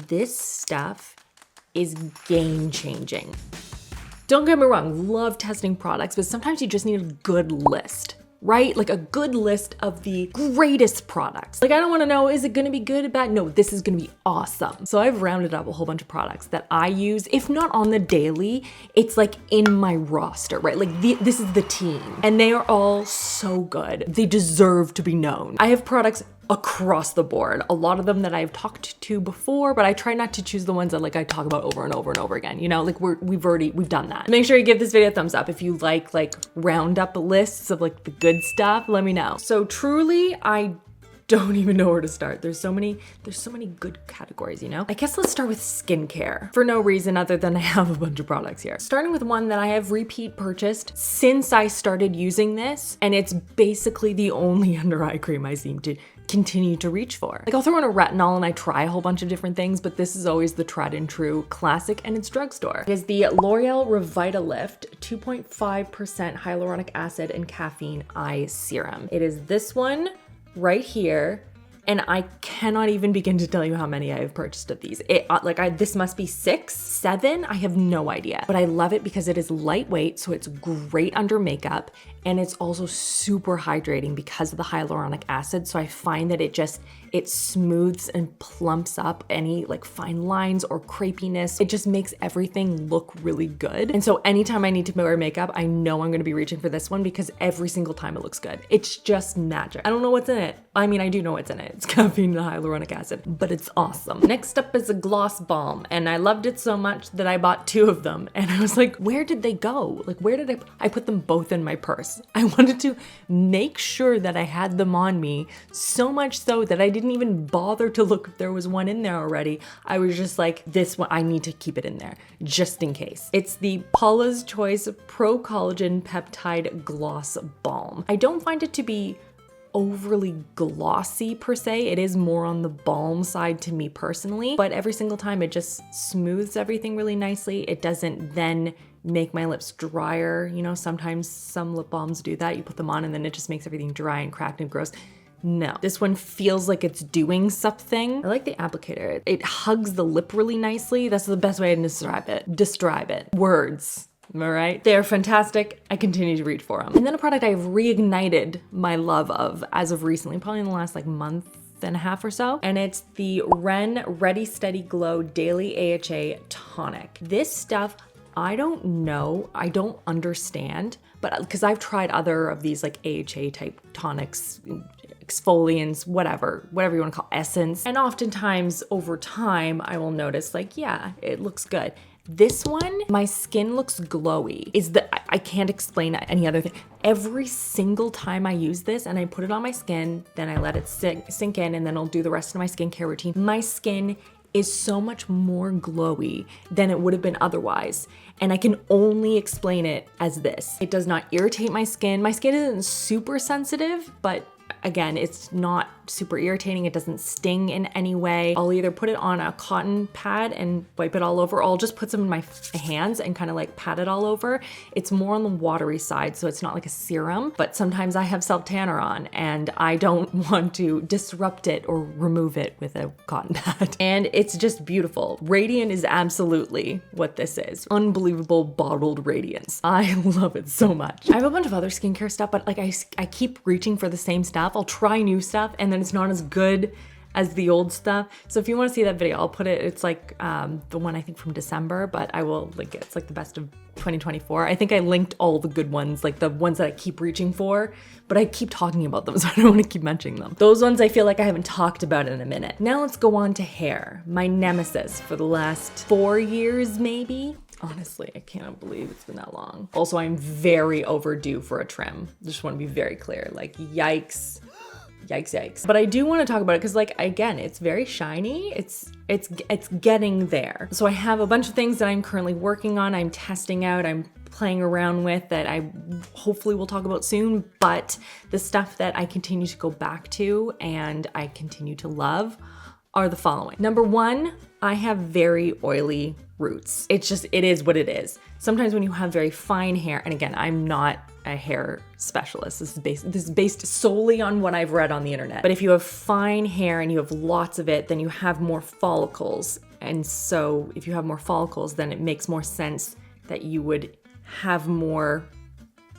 This stuff is game changing. Don't get me wrong, love testing products, but sometimes you just need a good list, right? Like a good list of the greatest products. Like I don't wanna know, is it gonna be good or bad? No, this is gonna be awesome. So I've rounded up a whole bunch of products that I use, if not on the daily, it's like in my roster, right? Like this is the team, and they are all so good. They deserve to be known. I have products across the board. A lot of them that I've talked to before, but I try not to choose the ones that like I talk about over and over and over again. You know, like we've done that. Make sure you give this video a thumbs up if you like roundup lists of like the good stuff. Let me know. So truly, I don't even know where to start. There's so many good categories, you know? I guess let's start with skincare for no reason other than I have a bunch of products here. Starting with one that I have repeat purchased since I started using this, and it's basically the only under eye cream I seem to continue to reach for. Like I'll throw in a retinol and I try a whole bunch of different things, but this is always the tried and true classic, and it's drugstore. It is the L'Oreal Revitalift 2.5% hyaluronic acid and caffeine eye serum. It is this one right here, and I cannot even begin to tell you how many I have purchased of these. This must be 6, 7, I have no idea. But I love it because it is lightweight, so it's great under makeup, and it's also super hydrating because of the hyaluronic acid. So I find that it smooths and plumps up any like fine lines or crepiness. It just makes everything look really good. And so anytime I need to wear makeup, I know I'm gonna be reaching for this one because every single time it looks good. It's just magic. I don't know what's in it. I mean, I do know what's in it. It's caffeine and hyaluronic acid, but it's awesome. Next up is a gloss balm, and I loved it so much that I bought 2 of them. And I was like, where did they go? Like, where did I put them both in my purse? I wanted to make sure that I had them on me, so much so that I didn't even bother to look if there was one in there already. I was just like, this one, I need to keep it in there just in case. It's the Paula's Choice Pro-Collagen Peptide Gloss Balm. I don't find it to be overly glossy per se. It is more on the balm side to me personally, but every single time it just smooths everything really nicely. It doesn't then make my lips drier. You know, sometimes some lip balms do that. You put them on and then it just makes everything dry and cracked and gross. No, this one feels like it's doing something. I like the applicator. It hugs the lip really nicely. That's the best way to describe it. Words. Am I right? They're fantastic. I continue to reach for them. And then a product I've reignited my love of as of recently, probably in the last like month and a half or so, and it's the REN Ready Steady Glow Daily AHA Tonic. This stuff, I don't know, I don't understand, but because I've tried other of these like AHA type tonics, exfoliants, whatever you want to call essence, and oftentimes over time I will notice like, yeah, it looks good. This one, my skin looks glowy. I can't explain any other thing. Every single time I use this and I put it on my skin, then I let it sink in, and then I'll do the rest of my skincare routine. My skin is so much more glowy than it would have been otherwise. And I can only explain it as this. It does not irritate my skin. My skin isn't super sensitive, but again, it's not super irritating. It doesn't sting in any way. I'll either put it on a cotton pad and wipe it all over, or I'll just put some in my hands and kind of like pat it all over. It's more on the watery side, so it's not like a serum, but sometimes I have self-tanner on and I don't want to disrupt it or remove it with a cotton pad. And it's just beautiful. Radiant is absolutely what this is. Unbelievable bottled radiance. I love it so much. I have a bunch of other skincare stuff, but like I keep reaching for the same stuff. I'll try new stuff and then it's not as good as the old stuff. So if you want to see that video, I'll put it, it's like the one I think from December, but I will link it. It's like the best of 2024. I think I linked all the good ones, like the ones that I keep reaching for, but I keep talking about them, so I don't want to keep mentioning them. Those ones I feel like I haven't talked about in a minute. Now let's go on to hair, my nemesis for the last 4 years maybe. Honestly, I cannot believe it's been that long. Also, I'm very overdue for a trim. Just want to be very clear, like yikes. Yikes, yikes. But I do want to talk about it because like, again, it's very shiny. It's getting there. So I have a bunch of things that I'm currently working on. I'm testing out, I'm playing around with that I hopefully will talk about soon. But the stuff that I continue to go back to and I continue to love are the following. Number 1, I have very oily roots. It is what it is. Sometimes when you have very fine hair, and again, I'm not a hair specialist. This is based solely on what I've read on the internet. But if you have fine hair and you have lots of it, then you have more follicles And so if you have more follicles, then it makes more sense that you would have more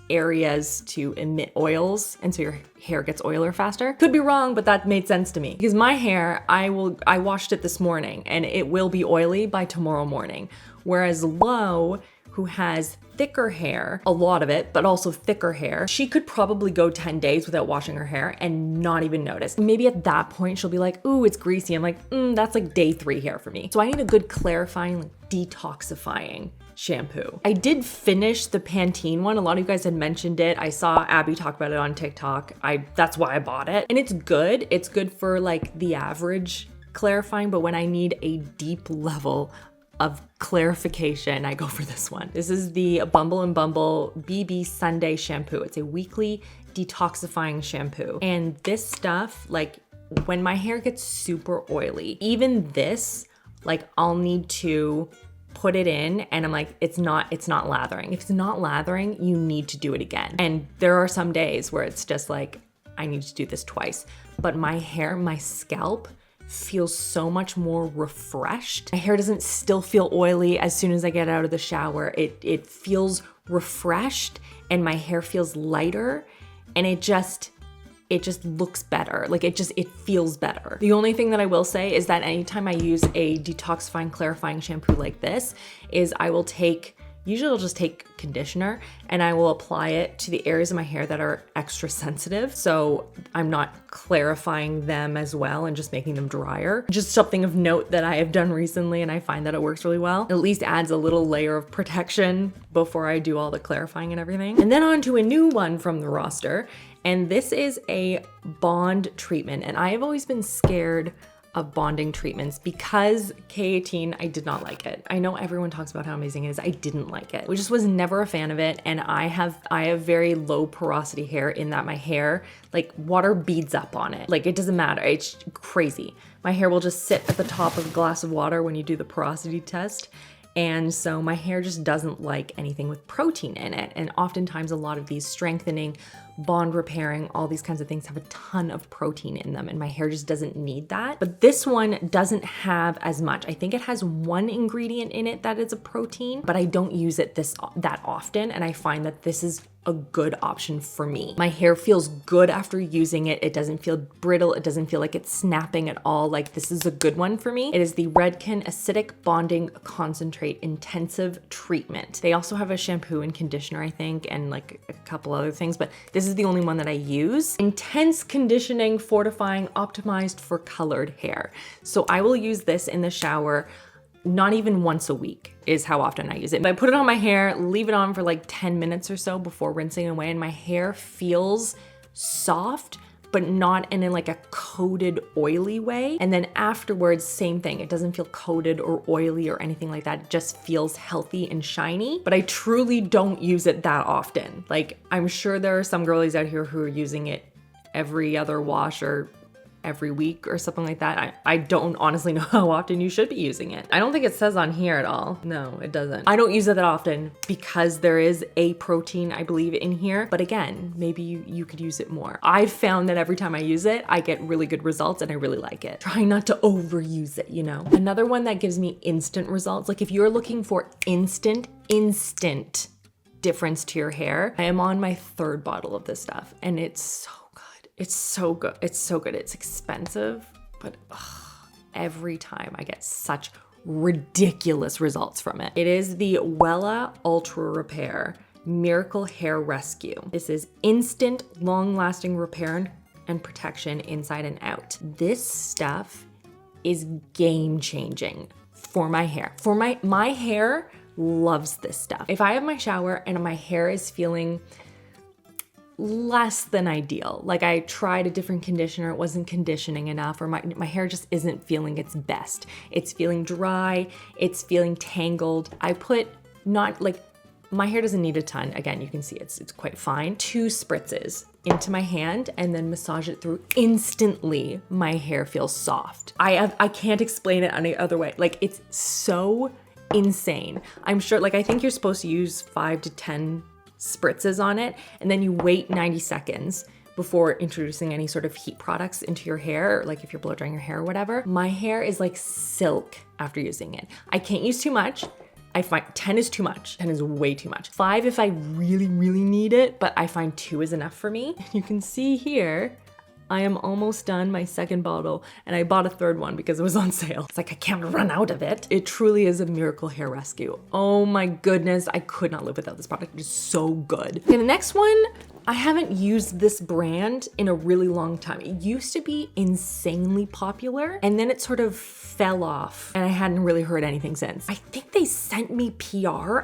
areas to emit oils, and so your hair gets oilier faster. Could be wrong, but that made sense to me. Because my hair, I washed it this morning and it will be oily by tomorrow morning. Whereas Lo, who has thicker hair, a lot of it, but also thicker hair, she could probably go 10 days without washing her hair and not even notice. Maybe at that point she'll be like, ooh, it's greasy. I'm like, that's like day 3 hair for me. So I need a good clarifying, like detoxifying shampoo. I did finish the Pantene one. A lot of you guys had mentioned it. I saw Abby talk about it on TikTok. That's why I bought it. And it's good. It's good for like the average clarifying, but when I need a deep level of clarification, I go for this one. This is the Bumble and Bumble BB Sunday shampoo. It's a weekly detoxifying shampoo. And this stuff, like when my hair gets super oily, even this, like I'll need to put it in and I'm like, it's not lathering. If it's not lathering, you need to do it again. And there are some days where it's just like, I need to do this twice. But my hair, my scalp feels so much more refreshed. My hair doesn't still feel oily as soon as I get out of the shower. It feels refreshed and my hair feels lighter, and it just looks better. Like it feels better. The only thing that I will say is that anytime I use a detoxifying, clarifying shampoo like this, is usually I'll just take conditioner and I will apply it to the areas of my hair that are extra sensitive. So I'm not clarifying them as well and just making them drier. Just something of note that I have done recently, and I find that it works really well. It at least adds a little layer of protection before I do all the clarifying and everything. And then on to a new one from the roster. And this is a bond treatment. And I have always been scared of bonding treatments because K18, I did not like it. I know everyone talks about how amazing it is. I didn't like it. I just was never a fan of it. And I have very low porosity hair in that my hair, like water beads up on it. Like it doesn't matter. It's crazy. My hair will just sit at the top of a glass of water when you do the porosity test. And so my hair just doesn't like anything with protein in it. And oftentimes a lot of these strengthening, bond repairing, all these kinds of things have a ton of protein in them, and my hair just doesn't need that. But this one doesn't have as much. I think it has one ingredient in it that is a protein, but I don't use it that often. And I find that this is a good option for me. My hair feels good after using it. It doesn't feel brittle. It doesn't feel like it's snapping at all. Like this is a good one for me. It is the Redken Acidic Bonding Concentrate Intensive Treatment. They also have a shampoo and conditioner, I think, and like a couple other things, but this is the only one that I use. Intense conditioning, fortifying, optimized for colored hair. So I will use this in the shower not even once a week is how often I use it. I put it on my hair, leave it on for like 10 minutes or so before rinsing away, and my hair feels soft, but not in like a coated, oily way. And then afterwards, same thing. It doesn't feel coated or oily or anything like that. It just feels healthy and shiny, but I truly don't use it that often. Like I'm sure there are some girlies out here who are using it every other wash or every week or something like that. I don't honestly know how often you should be using it. I don't think it says on here at all. No, it doesn't. I don't use it that often because there is a protein, I believe, in here. But again, maybe you could use it more. I've found that every time I use it, I get really good results and I really like it. Trying not to overuse it, you know? Another one that gives me instant results, like if you're looking for instant difference to your hair, I am on my 3rd bottle of this stuff and it's so It's so good. It's so good. It's expensive, but every time I get such ridiculous results from it. It is the Wella Ultimate Repair Miracle Hair Rescue. This is instant, long-lasting repair and protection inside and out. This stuff is game-changing for my hair. For my hair loves this stuff. If I have my shower and my hair is feeling less than ideal, like I tried a different conditioner, it wasn't conditioning enough, or my hair just isn't feeling its best. It's feeling dry, it's feeling tangled. I put my hair doesn't need a ton. Again, you can see it's quite fine. 2 spritzes into my hand and then massage it through. Instantly, my hair feels soft. I can't explain it any other way. Like it's so insane. I'm sure, like I think you're supposed to use 5 to 10 spritzes on it, and then you wait 90 seconds before introducing any sort of heat products into your hair, like if you're blow drying your hair or whatever, my hair is like silk after using it. I can't use too much. I find 10 is too much. 10 is way too much. 5 if I really, really need it, but I find 2 is enough for me. You can see here, I am almost done my second bottle, and I bought a third one because it was on sale. It's like, I can't run out of it. It truly is a miracle hair rescue. Oh my goodness, I could not live without this product. It is so good. Okay, the next one, I haven't used this brand in a really long time. It used to be insanely popular, and then it sort of fell off, and I hadn't really heard anything since. I think they sent me PR,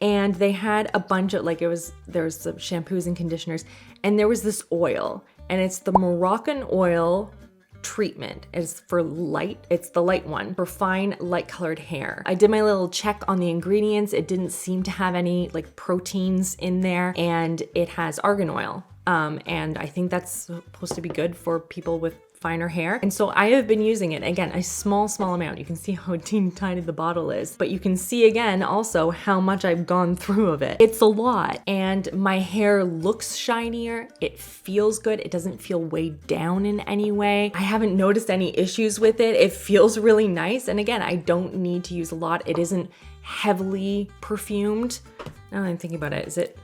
and they had a bunch of, like, there was some shampoos and conditioners, and there was this oil, and it's the Moroccanoil treatment. It's for light, it's the light one for fine light colored hair. I did my little check on the ingredients. It didn't seem to have any like proteins in there, and it has argan oil. And I think that's supposed to be good for people with finer hair. And so I have been using it, again, a small amount. You can see how teeny tiny the bottle is, but you can see again also how much I've gone through of it. It's a lot, and my hair looks shinier. It feels good. It doesn't feel weighed down in any way. I haven't noticed any issues with it. It feels really nice. And again, I don't need to use a lot. It isn't heavily perfumed. Now that I'm thinking about it, is it?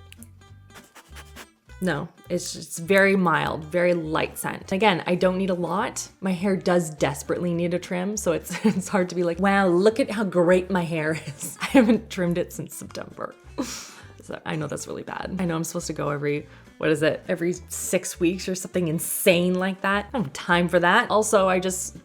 No, it's just very mild, very light scent. Again, I don't need a lot. My hair does desperately need a trim, so it's hard to be like, wow, look at how great my hair is. I haven't trimmed it since September. So I know that's really bad. I know I'm supposed to go every 6 weeks or something insane like that. I don't have time for that. Also, I just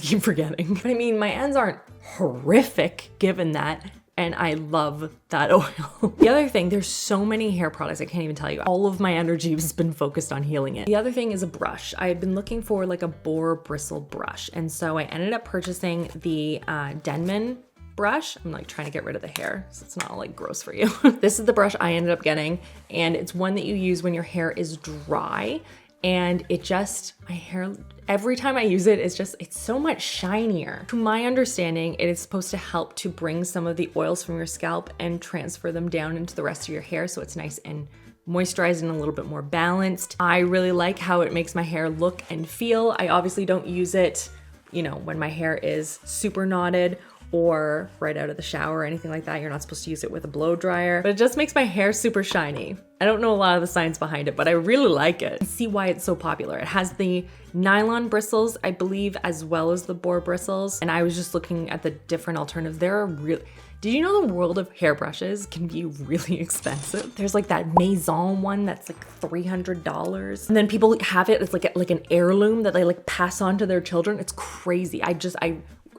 keep forgetting. But I mean, my ends aren't horrific given that. And I love that oil. The other thing, there's so many hair products, I can't even tell you. All of my energy has been focused on healing it. The other thing is a brush. I've been looking for like a boar bristle brush. And so I ended up purchasing the Denman brush. I'm like trying to get rid of the hair so it's not all like gross for you. This is the brush I ended up getting, and it's one that you use when your hair is dry. And it just, my hair, every time I use it, it's so much shinier. To my understanding, it is supposed to help to bring some of the oils from your scalp and transfer them down into the rest of your hair so it's nice and moisturized and a little bit more balanced. I really like how it makes my hair look and feel. I obviously don't use it, when my hair is super knotted or right out of the shower or anything like that. You're not supposed to use it with a blow dryer, but it just makes my hair super shiny. I don't know a lot of the science behind it, but I really like it. See why it's so popular. It has the nylon bristles, I believe, as well as the boar bristles. And I was just looking at the different alternatives. Did you know the world of hairbrushes can be really expensive? There's like that Maison one that's like $300. And then people have it as like an heirloom that they like pass on to their children. It's crazy.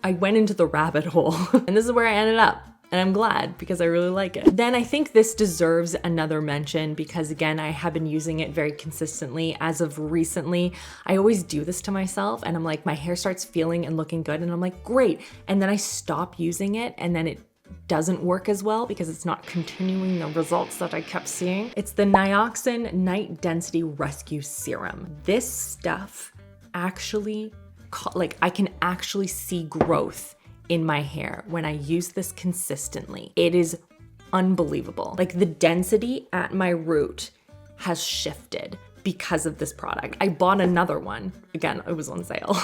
I went into the rabbit hole and this is where I ended up. And I'm glad because I really like it. Then I think this deserves another mention because again, I have been using it very consistently as of recently. I always do this to myself and I'm like, my hair starts feeling and looking good and I'm like, great. And then I stop using it and then it doesn't work as well because it's not continuing the results that I kept seeing. It's the Nioxin Night Density Rescue Serum. This stuff actually, I can actually see growth in my hair when I use this consistently. It is unbelievable. Like the density at my root has shifted because of this product. I bought another one. Again, it was on sale.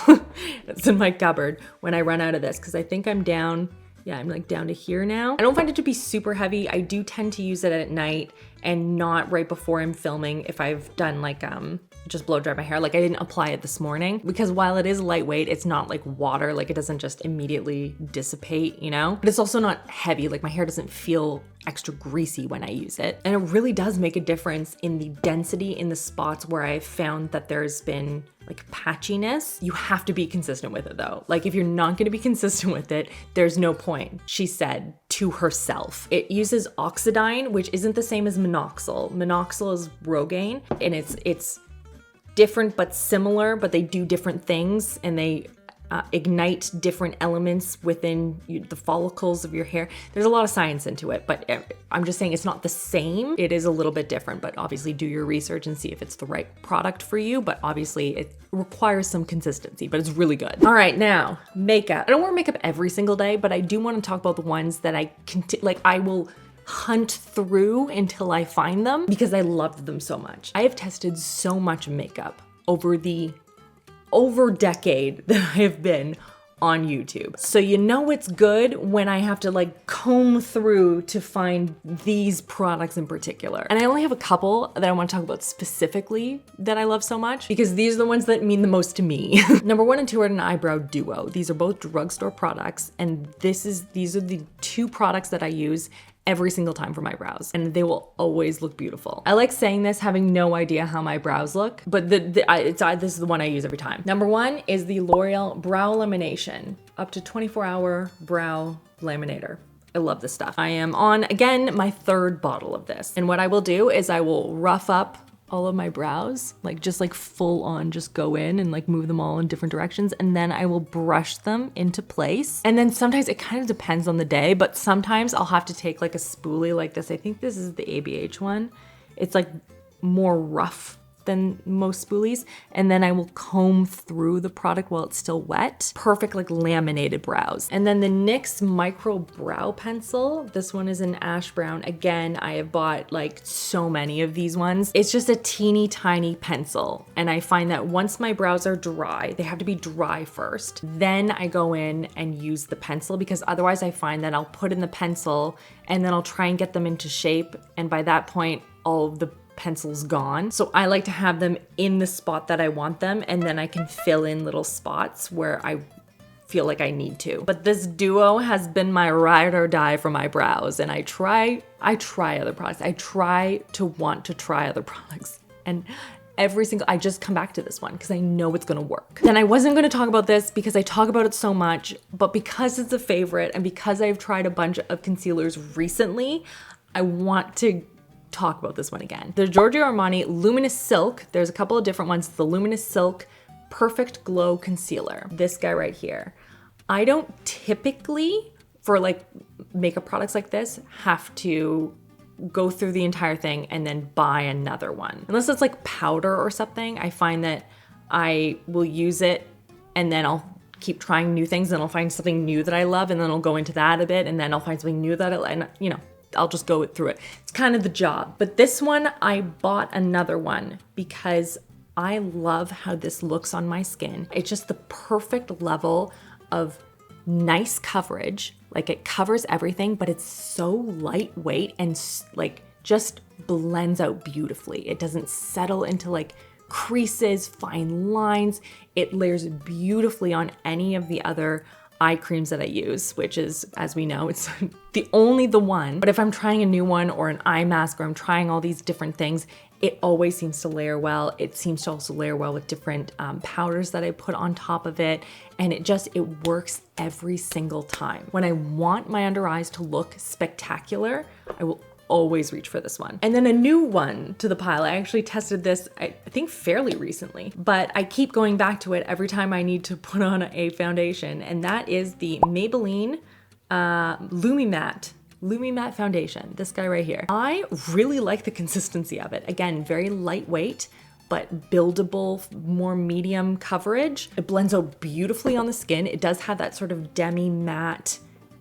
It's in my cupboard when I run out of this because I think I'm down. Yeah, I'm like down to here now. I don't find it to be super heavy. I do tend to use it at night and not right before I'm filming if I've done like just blow dry my hair. Like I didn't apply it this morning because while it is lightweight, it's not like water. Like it doesn't just immediately dissipate, But it's also not heavy. Like my hair doesn't feel extra greasy when I use it. And it really does make a difference in the density in the spots where I've found that there's been like patchiness. You have to be consistent with it though. Like if you're not gonna be consistent with it, there's no point, she said to herself. It uses oxidine, which isn't the same as minoxidil. Minoxidil is Rogaine and it's different but similar, but they do different things and they ignite different elements within the follicles of your hair. There's a lot of science into it, but I'm just saying it's not the same. It is a little bit different, but obviously do your research and see if it's the right product for you. But obviously it requires some consistency, but it's really good. All right, now makeup. I don't wear makeup every single day, but I do want to talk about the ones that I will hunt through until I find them because I loved them so much. I have tested so much makeup over the decade that I have been on YouTube. So you know it's good when I have to like comb through to find these products in particular. And I only have a couple that I want to talk about specifically that I love so much because these are the ones that mean the most to me. Number 1 and 2 are an eyebrow duo. These are both drugstore products, and these are the 2 products that I use every single time for my brows, and they will always look beautiful. I like saying this having no idea how my brows look, but this is the one I use every time. Number 1 is the L'Oreal Brow Lamination, up to 24-hour brow laminator. I love this stuff. I am on, again, my 3rd bottle of this. And what I will do is I will rough up all of my brows, like just like full on, just go in and like move them all in different directions. And then I will brush them into place. And then sometimes it kind of depends on the day, but sometimes I'll have to take like a spoolie like this. I think this is the ABH one. It's like more rough than most spoolies. And then I will comb through the product while it's still wet. Perfect like laminated brows. And then the NYX Micro Brow Pencil. This one is an ash brown. Again, I have bought like so many of these ones. It's just a teeny tiny pencil. And I find that once my brows are dry, they have to be dry first. Then I go in and use the pencil because otherwise I find that I'll put in the pencil and then I'll try and get them into shape. And by that point, all of the pencil's gone. So I like to have them in the spot that I want them, and then I can fill in little spots where I feel like I need to. But this duo has been my ride or die for my brows, and I try other products. I try to want to try other products, and I just come back to this one because I know it's gonna work. Then I wasn't gonna talk about this because I talk about it so much, but because it's a favorite and because I've tried a bunch of concealers recently, I want to talk about this one again. The Giorgio Armani Luminous Silk. There's a couple of different ones. The Luminous Silk Perfect Glow Concealer. This guy right here. I don't typically, for like makeup products like this, have to go through the entire thing and then buy another one. Unless it's like powder or something, I find that I will use it and then I'll keep trying new things and I'll find something new that I love and then I'll go into that a bit and then I'll find something new that I'll just go through it. It's kind of the job. But this one, I bought another one because I love how this looks on my skin. It's just the perfect level of nice coverage. Like it covers everything, but it's so lightweight and like just blends out beautifully. It doesn't settle into like creases, fine lines. It layers beautifully on any of the other eye creams that I use, which is, as we know, it's the one. But if I'm trying a new one or an eye mask or I'm trying all these different things, it always seems to layer well. It seems to also layer well with different powders that I put on top of it. And it works every single time. When I want my under eyes to look spectacular, I will always reach for this one. And then a new one to the pile. I actually tested this, I think fairly recently, but I keep going back to it every time I need to put on a foundation. And that is the Maybelline Lumi Matte Foundation. This guy right here. I really like the consistency of it. Again, very lightweight, but buildable, more medium coverage. It blends out beautifully on the skin. It does have that sort of demi-matte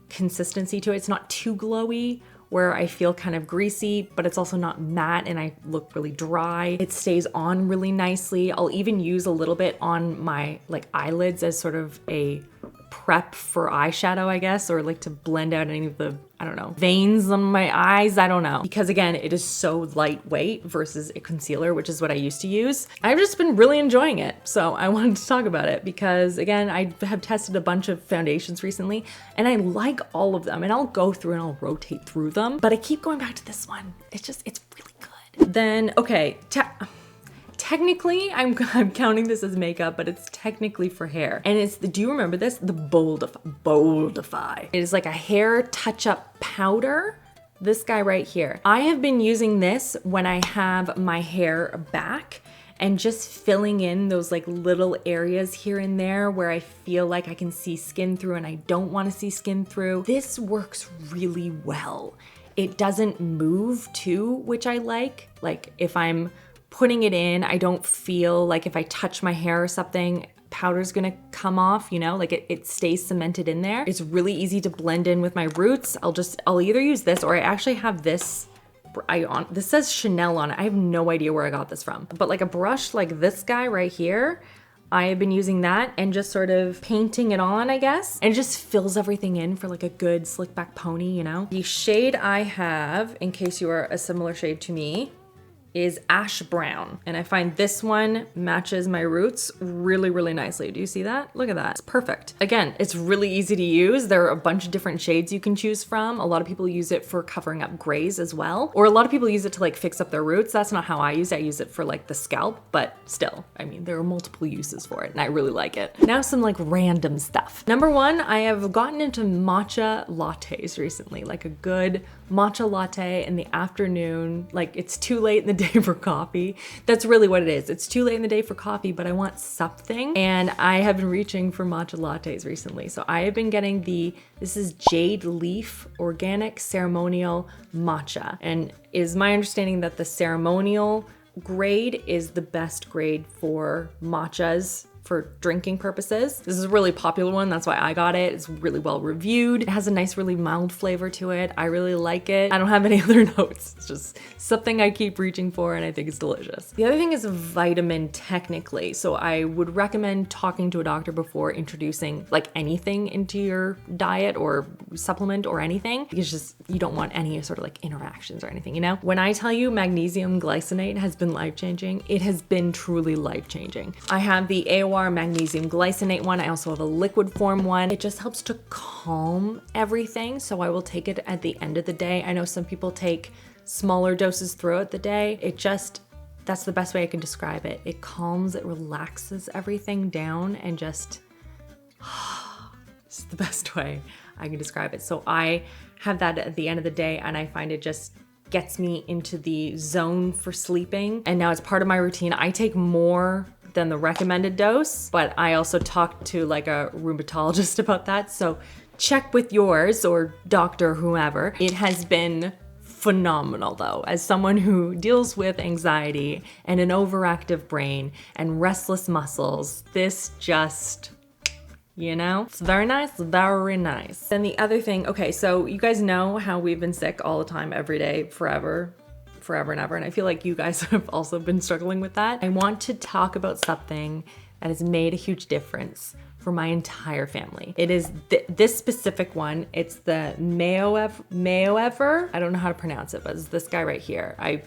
consistency to it. It's not too glowy where I feel kind of greasy, but it's also not matte and I look really dry. It stays on really nicely. I'll even use a little bit on my like eyelids as sort of a prep for eyeshadow, I guess, or like to blend out any of the, I don't know, veins on my eyes, I don't know. Because again, it is so lightweight versus a concealer, which is what I used to use. I've just been really enjoying it. So I wanted to talk about it because again, I have tested a bunch of foundations recently and I like all of them and I'll go through and I'll rotate through them, but I keep going back to this one. It's really good. Then, okay, technically, I'm counting this as makeup, but it's technically for hair. And it's do you remember this? The Boldify. It is like a hair touch-up powder. This guy right here. I have been using this when I have my hair back and just filling in those like little areas here and there where I feel like I can see skin through and I don't want to see skin through. This works really well. It doesn't move too, which I like. Like if I'm putting it in, I don't feel like if I touch my hair or something, powder's gonna come off, you know, like it stays cemented in there. It's really easy to blend in with my roots. I'll either use this, or I actually have this. This says Chanel on it. I have no idea where I got this from. But like a brush like this guy right here, I have been using that and just sort of painting it on, I guess. And it just fills everything in for like a good slick back pony, you know? The shade I have, in case you are a similar shade to me, is Ash Brown. And I find this one matches my roots really, really nicely. Do you see that? Look at that. It's perfect. Again, it's really easy to use. There are a bunch of different shades you can choose from. A lot of people use it for covering up grays as well. Or a lot of people use it to like fix up their roots. That's not how I use it. I use it for like the scalp, but still, I mean, there are multiple uses for it and I really like it. Now some like random stuff. Number one, I have gotten into matcha lattes recently, like a good matcha latte in the afternoon. Like it's too late in the day for coffee. That's really what it is. It's too late in the day for coffee, but I want something. And I have been reaching for matcha lattes recently. So I have been getting this is Jade Leaf Organic Ceremonial Matcha. And it is my understanding that the ceremonial grade is the best grade for matchas for drinking purposes. This is a really popular one. That's why I got it. It's really well reviewed. It has a nice, really mild flavor to it. I really like it. I don't have any other notes. It's just something I keep reaching for and I think it's delicious. The other thing is a vitamin technically. So I would recommend talking to a doctor before introducing like anything into your diet or supplement or anything, because just you don't want any sort of like interactions or anything, you know? When I tell you magnesium glycinate has been life-changing, it has been truly life-changing. I have the AOR Magnesium Glycinate one. I also have a liquid form one. It just helps to calm everything. So I will take it at the end of the day. I know some people take smaller doses throughout the day. That's the best way I can describe it. It calms, it relaxes everything down and just, it's the best way I can describe it. So I have that at the end of the day and I find it just gets me into the zone for sleeping. And now it's part of my routine. I take more than the recommended dose, but I also talked to like a rheumatologist about that. So check with yours or doctor, whoever. It has been phenomenal though. As someone who deals with anxiety and an overactive brain and restless muscles, this just, you know, it's very nice, very nice. Then the other thing, okay, so you guys know how we've been sick all the time, every day, forever and ever. And I feel like you guys have also been struggling with that. I want to talk about something that has made a huge difference for my entire family. It is this specific one. It's the Mayoever. I don't know how to pronounce it, but it's this guy right here. I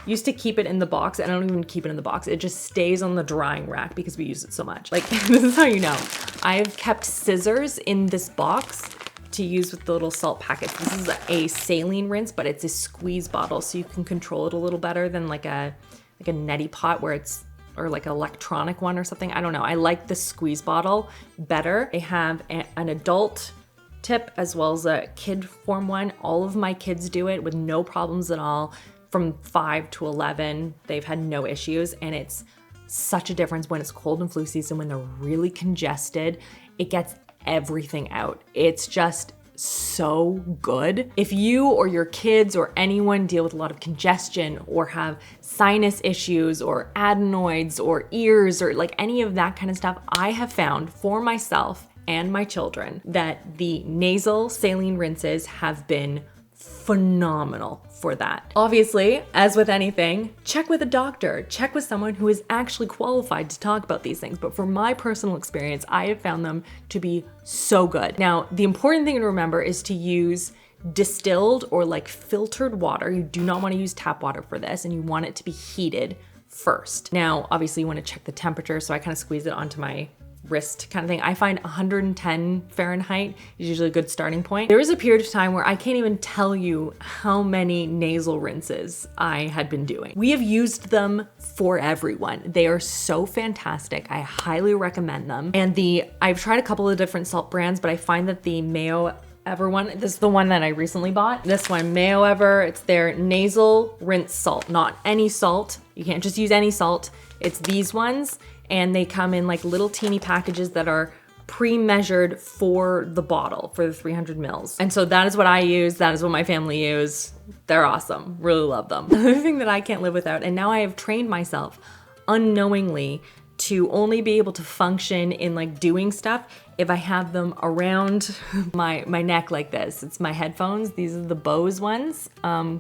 used to keep it in the box. I don't even keep it in the box. It just stays on the drying rack because we use it so much. Like, this is how you know. I've kept scissors in this box to use with the little salt packets. This is a saline rinse, but it's a squeeze bottle, so you can control it a little better than like a neti pot where it's, or like an electronic one or something. I don't know. I like the squeeze bottle better. They have an adult tip as well as a kid form one. All of my kids do it with no problems at all. From 5 to 11, they've had no issues, and it's such a difference when it's cold and flu season, when they're really congested. It gets everything out. It's just so good. If you or your kids or anyone deal with a lot of congestion or have sinus issues or adenoids or ears or like any of that kind of stuff, I have found for myself and my children that the nasal saline rinses have been phenomenal for that. Obviously, as with anything, check with a doctor, check with someone who is actually qualified to talk about these things. But from my personal experience, I have found them to be so good. Now, the important thing to remember is to use distilled or like filtered water. You do not want to use tap water for this, and you want it to be heated first. Now, obviously you want to check the temperature, so I kind of squeeze it onto my wrist kind of thing. I find 110 Fahrenheit is usually a good starting point. There was a period of time where I can't even tell you how many nasal rinses I had been doing. We have used them for everyone. They are so fantastic. I highly recommend them. And I've tried a couple of different salt brands, but I find that the Mayoever one, this is the one that I recently bought. This one, Mayoever, it's their nasal rinse salt, not any salt. You can't just use any salt. It's these ones. And they come in like little teeny packages that are pre-measured for the bottle, for the 300 mils. And so that is what I use. That is what my family use. They're awesome. Really love them. Another thing that I can't live without, and now I have trained myself unknowingly to only be able to function in like doing stuff if I have them around my neck like this. It's my headphones. These are the Bose ones.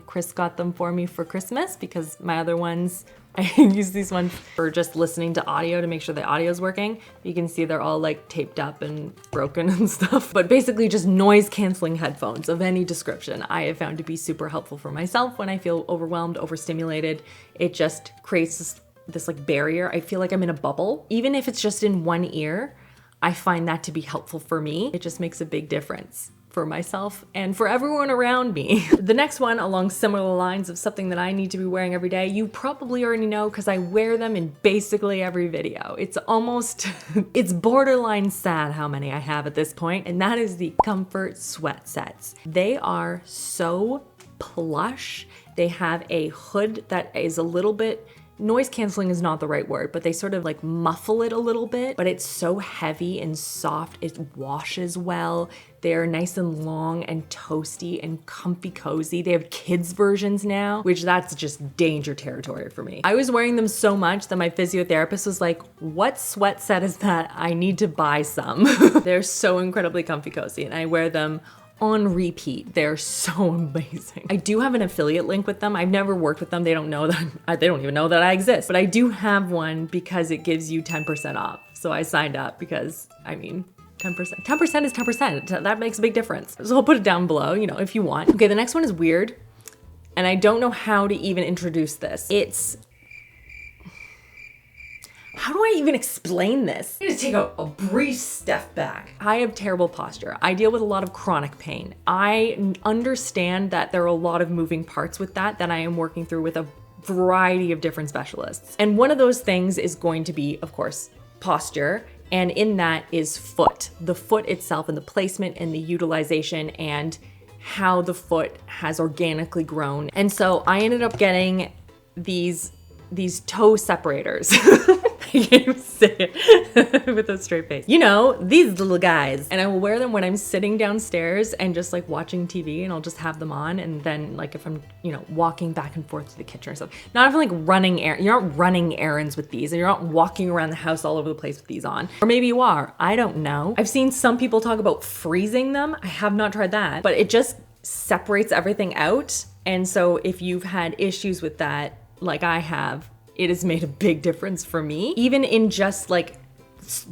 Chris got them for me for Christmas because my other ones, I use these ones for just listening to audio to make sure the audio is working. You can see they're all like taped up and broken and stuff. But basically just noise canceling headphones of any description I have found to be super helpful for myself when I feel overwhelmed, overstimulated. It just creates this like barrier. I feel like I'm in a bubble. Even if it's just in one ear, I find that to be helpful for me. It just makes a big difference for myself and for everyone around me. The next one along similar lines of something that I need to be wearing every day, you probably already know because I wear them in basically every video. It's almost, it's borderline sad how many I have at this point, and that is the Comfort Sweat Sets. They are so plush. They have a hood that is a little bit, noise canceling is not the right word, but they sort of like muffle it a little bit, but it's so heavy and soft. It washes well. They're nice and long and toasty and comfy cozy. They have kids versions now, which that's just danger territory for me. I was wearing them so much that my physiotherapist was like, what sweat set is that? I need to buy some. They're so incredibly comfy cozy, and I wear them on repeat. They're so amazing. I do have an affiliate link with them. I've never worked with them. They don't know that, they don't even know that I exist, but I do have one because it gives you 10% off. So I signed up because, I mean, 10% is 10%. That makes a big difference. So I'll put it down below, you know, if you want. Okay, the next one is weird, and I don't know how to even introduce this. How do I even explain this? I need to take a brief step back. I have terrible posture. I deal with a lot of chronic pain. I understand that there are a lot of moving parts with that I am working through with a variety of different specialists. And one of those things is going to be, of course, posture. And in that is foot. The foot itself and the placement and the utilization and how the foot has organically grown. And so I ended up getting these toe separators. I can't even say it with a straight face. You know, these little guys. And I will wear them when I'm sitting downstairs and just like watching TV, and I'll just have them on. And then like if I'm, you know, walking back and forth to the kitchen or something. Not if I'm like running you're not running errands with these, and you're not walking around the house all over the place with these on. Or maybe you are, I don't know. I've seen some people talk about freezing them. I have not tried that, but it just separates everything out. And so if you've had issues with that, like I have, it has made a big difference for me. Even in just like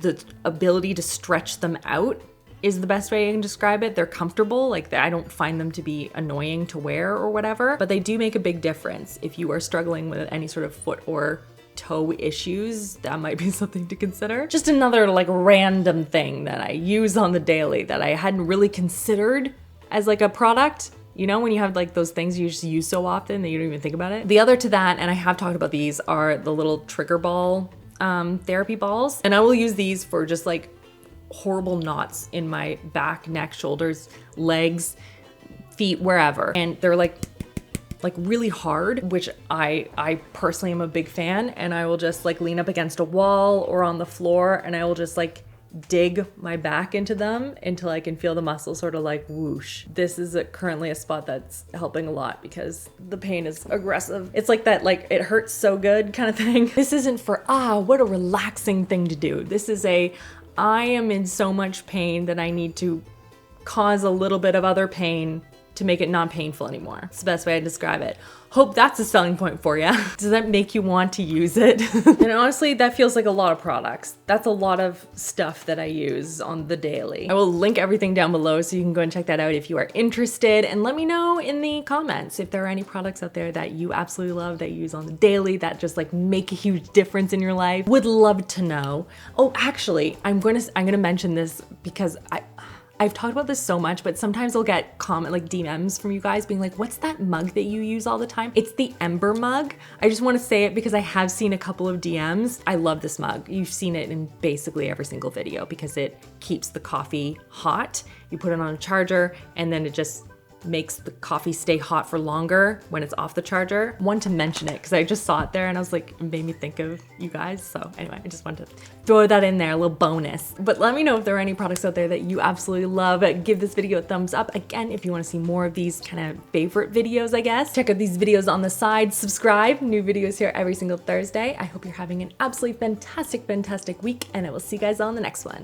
the ability to stretch them out is the best way I can describe it. They're comfortable, like I don't find them to be annoying to wear or whatever, but they do make a big difference. If you are struggling with any sort of foot or toe issues, that might be something to consider. Just another like random thing that I use on the daily that I hadn't really considered as like a product. You know, when you have like those things you just use so often that you don't even think about it. The other to that, and I have talked about these, are the little trigger ball therapy balls. And I will use these for just like horrible knots in my back, neck, shoulders, legs, feet, wherever. And they're like really hard, which I personally am a big fan. And I will just like lean up against a wall or on the floor, and I will just like dig my back into them until I can feel the muscle sort of like whoosh. This is currently a spot that's helping a lot because the pain is aggressive. It's like that, like it hurts so good kind of thing. This isn't for, what a relaxing thing to do. This is I am in so much pain that I need to cause a little bit of other pain to make it not painful anymore. It's the best way to describe it. Hope that's a selling point for you. Does that make you want to use it? And honestly, that feels like a lot of products. That's a lot of stuff that I use on the daily. I will link everything down below so you can go and check that out if you are interested, and let me know in the comments if there are any products out there that you absolutely love that you use on the daily that just like make a huge difference in your life. Would love to know. Oh, actually, I'm gonna mention this because I've talked about this so much, but sometimes I'll get like DMs from you guys being like, what's that mug that you use all the time? It's the Ember Mug. I just want to say it because I have seen a couple of DMs. I love this mug. You've seen it in basically every single video because it keeps the coffee hot. You put it on a charger and then it just makes the coffee stay hot for longer when it's off the charger. I wanted to mention it because I just saw it there and I was like, it made me think of you guys. So anyway, I just wanted to throw that in there, a little bonus. But let me know if there are any products out there that you absolutely love. Give this video a thumbs up. Again, if you want to see more of these kind of favorite videos, I guess. Check out these videos on the side, subscribe, new videos here every single Thursday. I hope you're having an absolutely fantastic week, and I will see you guys on the next one.